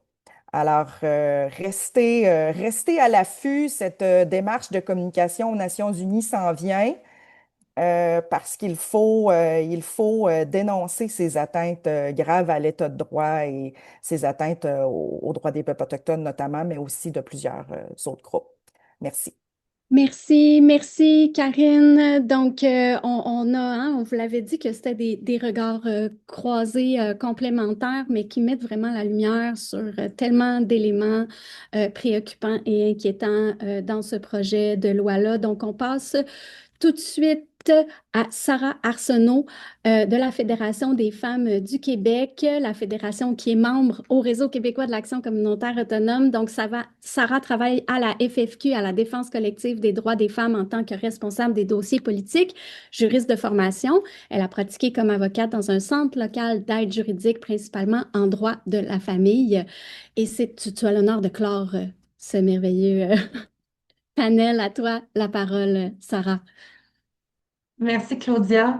Alors, restez à l'affût, cette démarche de communication aux Nations unies s'en vient. Parce qu'il faut dénoncer ces atteintes graves à l'état de droit et ces atteintes aux droits des peuples autochtones notamment, mais aussi de plusieurs autres groupes. Merci. Merci, merci Karine. Donc, on a, hein, on vous l'avait dit que c'était des regards croisés complémentaires, mais qui mettent vraiment la lumière sur tellement d'éléments préoccupants et inquiétants dans ce projet de loi-là. Donc, on passe tout de suite à Sarah Arsenault de la Fédération des femmes du Québec, la fédération qui est membre au Réseau québécois de l'action communautaire autonome. Donc, Sarah travaille à la FFQ, à la Défense collective des droits des femmes en tant que responsable des dossiers politiques, juriste de formation. Elle a pratiqué comme avocate dans un centre local d'aide juridique, principalement en droit de la famille. Et tu as l'honneur de clore ce merveilleux panel. À toi la parole, Sarah. Merci Claudia.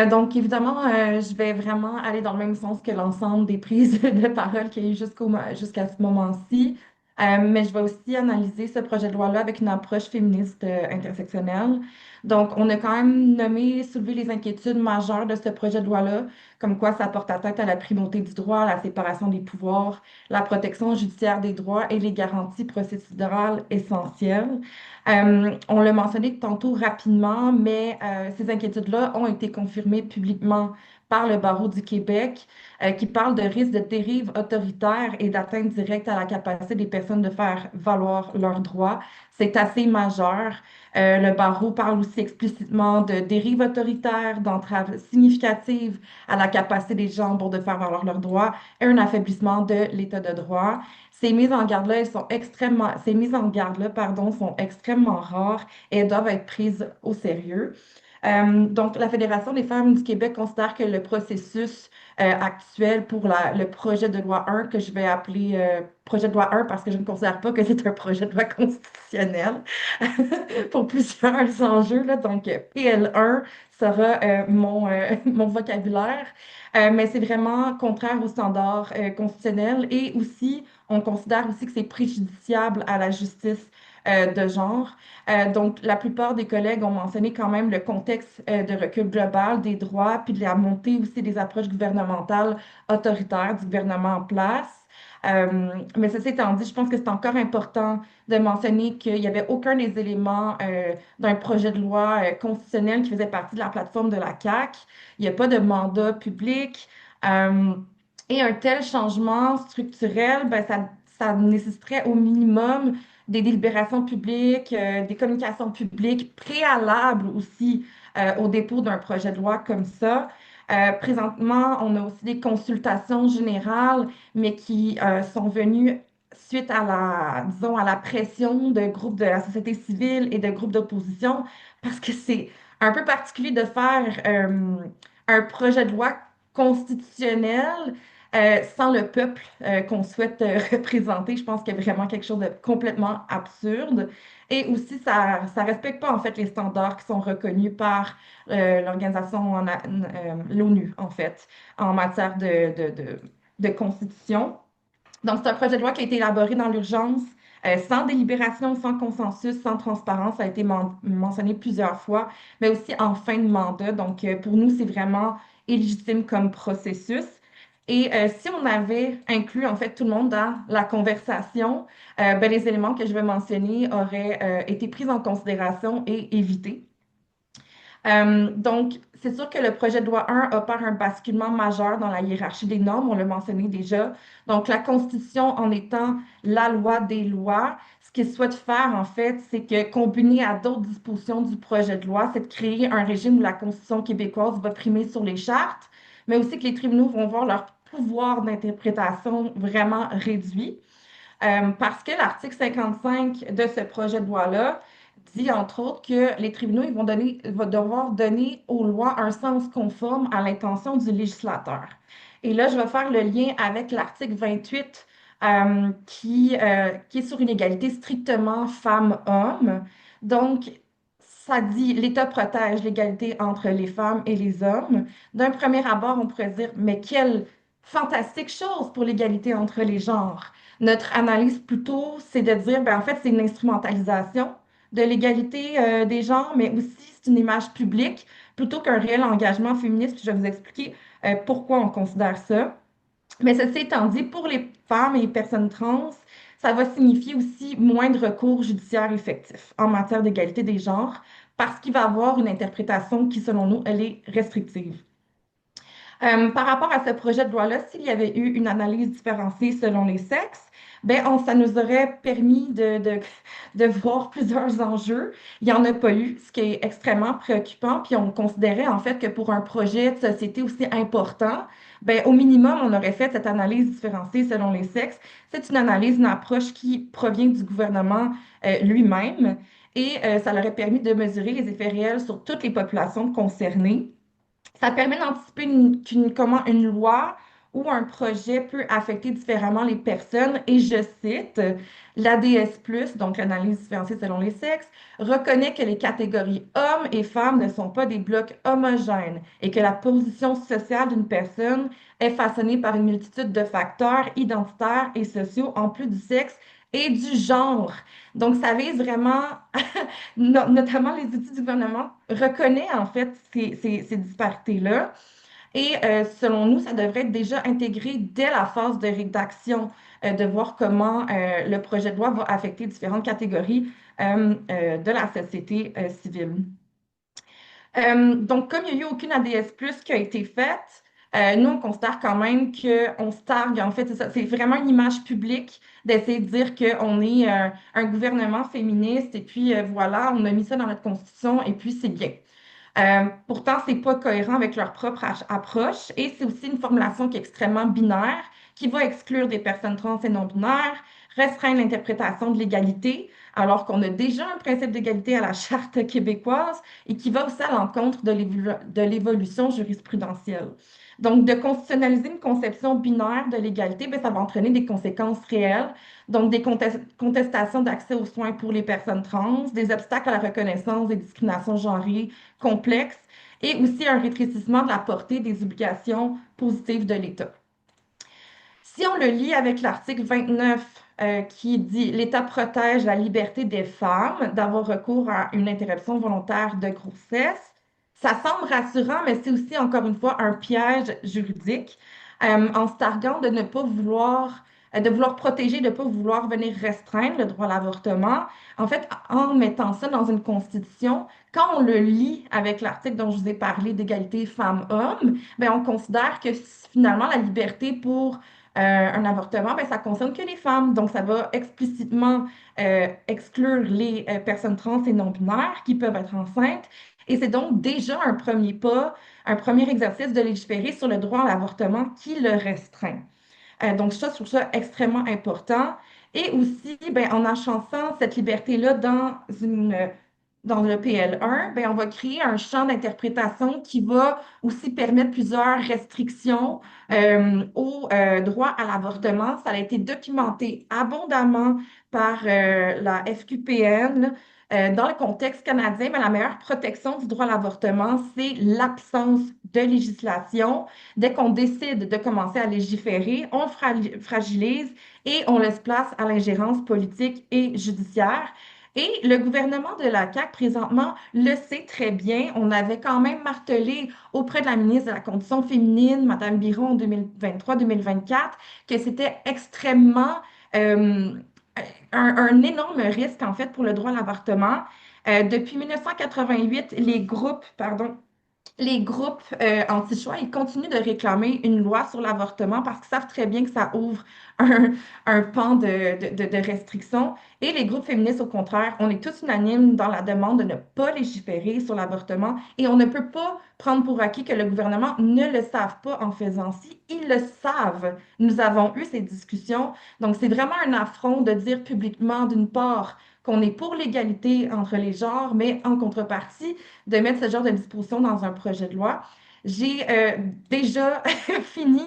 Donc évidemment, je vais vraiment aller dans le même sens que l'ensemble des prises de parole qu'il y a eu jusqu'à ce moment-ci. Mais je vais aussi analyser ce projet de loi-là avec une approche féministe intersectionnelle. Donc, on a quand même soulevé les inquiétudes majeures de ce projet de loi-là, comme quoi ça porte atteinte à la primauté du droit, la séparation des pouvoirs, la protection judiciaire des droits et les garanties procédurales essentielles. On l'a mentionné tantôt rapidement, mais ces inquiétudes-là ont été confirmées publiquement par le Barreau du Québec, qui parle de risque de dérive autoritaire et d'atteinte directe à la capacité des personnes de faire valoir leurs droits. C'est assez majeur. Le Barreau parle aussi explicitement de dérive autoritaire, d'entrave significative à la capacité des gens de faire valoir leurs droits et un affaiblissement de l'état de droit. Ces mises en garde-là, pardon, sont extrêmement rares et elles doivent être prises au sérieux. Donc, la Fédération des femmes du Québec considère que le processus actuel pour le projet de loi 1, que je vais appeler projet de loi 1 parce que je ne considère pas que c'est un projet de loi constitutionnel pour plusieurs enjeux, là. Donc, PL1 sera mon vocabulaire. Mais c'est vraiment contraire aux standards constitutionnels et aussi, on considère aussi que c'est préjudiciable à la justice de genre. Donc, la plupart des collègues ont mentionné quand même le contexte de recul global des droits, puis de la montée aussi des approches gouvernementales autoritaires du gouvernement en place. Mais ceci étant dit, je pense que c'est encore important de mentionner qu'il n'y avait aucun des éléments d'un projet de loi constitutionnel qui faisait partie de la plateforme de la CAQ. Il n'y a pas de mandat public. Et un tel changement structurel, ben, ça nécessiterait au minimum des délibérations publiques, des communications publiques préalables aussi au dépôt d'un projet de loi comme ça. Présentement, on a aussi des consultations générales, mais qui sont venues suite à disons, à la pression de groupes de la société civile et de groupes d'opposition, parce que c'est un peu particulier de faire un projet de loi constitutionnel sans le peuple qu'on souhaite représenter. Je pense qu'il y a vraiment quelque chose de complètement absurde. Et aussi, ça ne respecte pas en fait les standards qui sont reconnus par l'organisation, l'ONU, en fait, en matière de constitution. Donc, c'est un projet de loi qui a été élaboré dans l'urgence, sans délibération, sans consensus, sans transparence. Ça a été mentionné plusieurs fois, mais aussi en fin de mandat. Donc, pour nous, c'est vraiment illégitime comme processus. Et si on avait inclus en fait tout le monde dans la conversation, ben, les éléments que je vais mentionner auraient été pris en considération et évités. Donc, c'est sûr que le projet de loi 1 opère un basculement majeur dans la hiérarchie des normes, on l'a mentionné déjà. Donc, la Constitution en étant la loi des lois, ce qu'il souhaite faire, en fait, c'est que, combiné à d'autres dispositions du projet de loi, c'est de créer un régime où la Constitution québécoise va primer sur les chartes, mais aussi que les tribunaux vont voir leur pouvoir d'interprétation vraiment réduit. Parce que l'article 55 de ce projet de loi-là dit, entre autres, que les tribunaux vont devoir donner aux lois un sens conforme à l'intention du législateur. Et là, je vais faire le lien avec l'article 28 qui est sur une égalité strictement femmes-hommes. Donc, ça dit, l'État protège l'égalité entre les femmes et les hommes. D'un premier abord, on pourrait dire, mais quelle fantastique chose pour l'égalité entre les genres. Notre analyse plutôt, c'est de dire, ben, en fait, c'est une instrumentalisation de l'égalité des genres, mais aussi c'est une image publique plutôt qu'un réel engagement féministe. Puis je vais vous expliquer pourquoi on considère ça. Mais ceci étant dit, pour les femmes et les personnes trans, ça va signifier aussi moins de recours judiciaires effectifs en matière d'égalité des genres parce qu'il va y avoir une interprétation qui, selon nous, elle est restrictive. Par rapport à ce projet de loi-là, s'il y avait eu une analyse différenciée selon les sexes, ben ça nous aurait permis de voir plusieurs enjeux. Il n'y en a pas eu, ce qui est extrêmement préoccupant. Puis on considérait en fait que pour un projet de société aussi important, ben, au minimum, on aurait fait cette analyse différenciée selon les sexes. C'est une analyse, une approche qui provient du gouvernement lui-même et ça leur aurait permis de mesurer les effets réels sur toutes les populations concernées. Ça permet d'anticiper comment une loi ou un projet peut affecter différemment les personnes. Et je cite, l'ADS+, donc l'analyse différenciée selon les sexes, reconnaît que les catégories hommes et femmes ne sont pas des blocs homogènes et que la position sociale d'une personne est façonnée par une multitude de facteurs identitaires et sociaux en plus du sexe et du genre. Donc, ça vise vraiment notamment les outils du gouvernement, reconnaît en fait ces disparités-là. Et selon nous, ça devrait être déjà intégré dès la phase de rédaction, de voir comment le projet de loi va affecter différentes catégories de la société civile. Donc, comme il n'y a eu aucune ADS+ qui a été faite, nous, on considère quand même qu'on se targue, en fait, c'est vraiment une image publique d'essayer de dire qu'on est un gouvernement féministe et puis voilà, on a mis ça dans notre constitution et puis c'est bien. Pourtant, c'est pas cohérent avec leur propre approche et c'est aussi une formulation qui est extrêmement binaire, qui va exclure des personnes trans et non-binaires, restreindre l'interprétation de l'égalité, alors qu'on a déjà un principe d'égalité à la Charte québécoise et qui va aussi à l'encontre de l'évolution jurisprudentielle. Donc, de constitutionnaliser une conception binaire de l'égalité, ben, ça va entraîner des conséquences réelles, donc des contestations d'accès aux soins pour les personnes trans, des obstacles à la reconnaissance des discriminations genrées complexes et aussi un rétrécissement de la portée des obligations positives de l'État. Si on le lit avec l'article 29 qui dit l'État protège la liberté des femmes d'avoir recours à une interruption volontaire de grossesse, ça semble rassurant, mais c'est aussi encore une fois un piège juridique en se targuant de ne pas vouloir de vouloir protéger, de ne pas vouloir venir restreindre le droit à l'avortement. En fait, en mettant ça dans une constitution, quand on le lit avec l'article dont je vous ai parlé d'égalité femmes-hommes, ben, on considère que finalement la liberté pour un avortement, ben, ça concerne que les femmes. Donc, ça va explicitement exclure les personnes trans et non-binaires qui peuvent être enceintes. Et c'est donc déjà un premier pas, un premier exercice de légiférer sur le droit à l'avortement qui le restreint. Donc, ça, je trouve ça extrêmement important. Et aussi, ben, en enchançant cette liberté-là dans le PL1, ben, on va créer un champ d'interprétation qui va aussi permettre plusieurs restrictions au droit à l'avortement. Ça a été documenté abondamment par la FQPN. Dans le contexte canadien, ben, la meilleure protection du droit à l'avortement, c'est l'absence de législation. Dès qu'on décide de commencer à légiférer, on fragilise et on laisse place à l'ingérence politique et judiciaire. Et le gouvernement de la CAQ, présentement, le sait très bien. On avait quand même martelé auprès de la ministre de la Condition féminine, Mme Biron, en 2023-2024, que c'était extrêmement un énorme risque, en fait, pour le droit à l'avortement. Depuis 1988, les groupes anti-choix, ils continuent de réclamer une loi sur l'avortement parce qu'ils savent très bien que ça ouvre un pan de restrictions. Et les groupes féministes, au contraire, on est tous unanimes dans la demande de ne pas légiférer sur l'avortement et on ne peut pas prendre pour acquis que le gouvernement ne le savent pas en faisant ci. Ils le savent. Nous avons eu ces discussions. Donc, c'est vraiment un affront de dire publiquement, d'une part, qu'on est pour l'égalité entre les genres, mais en contrepartie, de mettre ce genre de disposition dans un projet de loi. J'ai déjà fini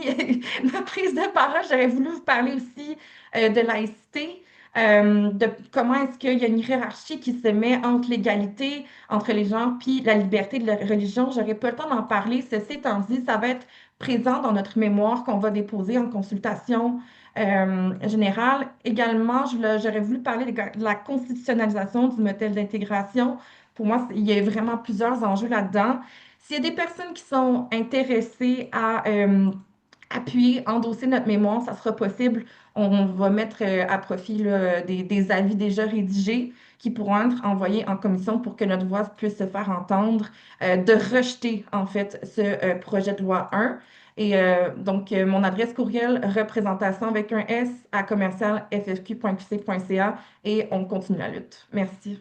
ma prise de parole. J'aurais voulu vous parler aussi de laïcité, de comment est-ce qu'il y a une hiérarchie qui se met entre l'égalité entre les gens puis la liberté de la religion. J'aurais pas le temps d'en parler. Ceci étant dit, ça va être présent dans notre mémoire qu'on va déposer en consultation générale. Également, j'aurais voulu parler de la constitutionnalisation du modèle d'intégration. Pour moi, il y a vraiment plusieurs enjeux là-dedans. S'il y a des personnes qui sont intéressées à appuyer, endosser notre mémoire, ça sera possible. On va mettre à profit là, des avis déjà rédigés qui pourront être envoyés en commission pour que notre voix puisse se faire entendre, de rejeter en fait ce projet de loi 1. Et donc, mon adresse courriel, représentation avec un S à commercial.ffq.qc.ca et on continue la lutte. Merci.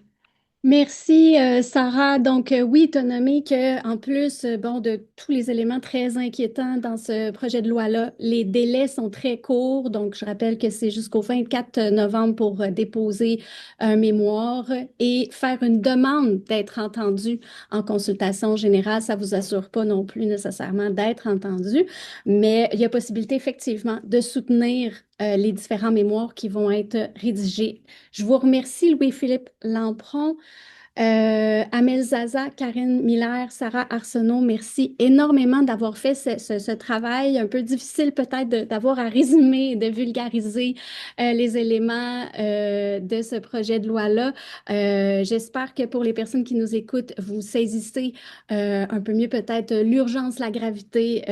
Merci, Sarah. Donc, oui, tu as nommé qu'en plus, bon, de tous les éléments très inquiétants dans ce projet de loi-là, les délais sont très courts. Donc, je rappelle que c'est jusqu'au 24 novembre pour déposer un mémoire et faire une demande d'être entendu en consultation générale. Ça ne vous assure pas non plus nécessairement d'être entendu, mais il y a possibilité effectivement de soutenir les différents mémoires qui vont être rédigés. Je vous remercie, Louis-Philippe Lampron. Amel Zaza, Karine Miller, Sarah Arsenault, merci énormément d'avoir fait ce travail un peu difficile peut-être d'avoir à résumer et de vulgariser les éléments de ce projet de loi-là. J'espère que pour les personnes qui nous écoutent, vous saisissez un peu mieux peut-être l'urgence, la gravité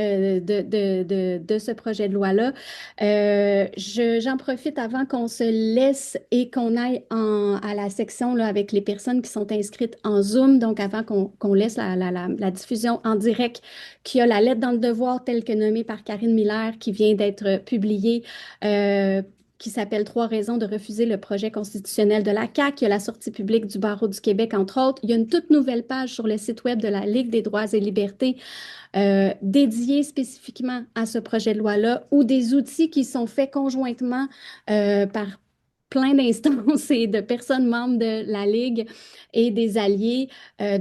de ce projet de loi-là. J'en profite avant qu'on se laisse et qu'on aille à la section là, avec les personnes qui sont inscrites en Zoom, donc avant qu'on laisse la diffusion en direct, qu'il y a la lettre dans le devoir telle que nommée par Karine Miller qui vient d'être publiée, qui s'appelle « 3 raisons de refuser le projet constitutionnel de la CAQ ». Il y a la sortie publique du Barreau du Québec, entre autres. Il y a une toute nouvelle page sur le site web de la Ligue des droits et libertés dédiée spécifiquement à ce projet de loi-là, ou des outils qui sont faits conjointement par plein d'instances et de personnes membres de la Ligue et des alliés,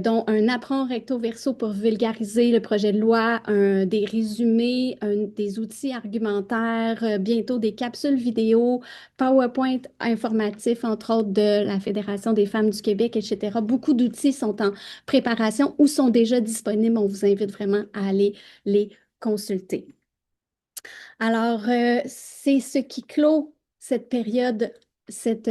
dont un apprend recto verso pour vulgariser le projet de loi, des résumés, des outils argumentaires, bientôt des capsules vidéo, PowerPoint informatifs, entre autres de la Fédération des femmes du Québec, etc. Beaucoup d'outils sont en préparation ou sont déjà disponibles. On vous invite vraiment à aller les consulter. Alors, c'est ce qui clôt cette période, cette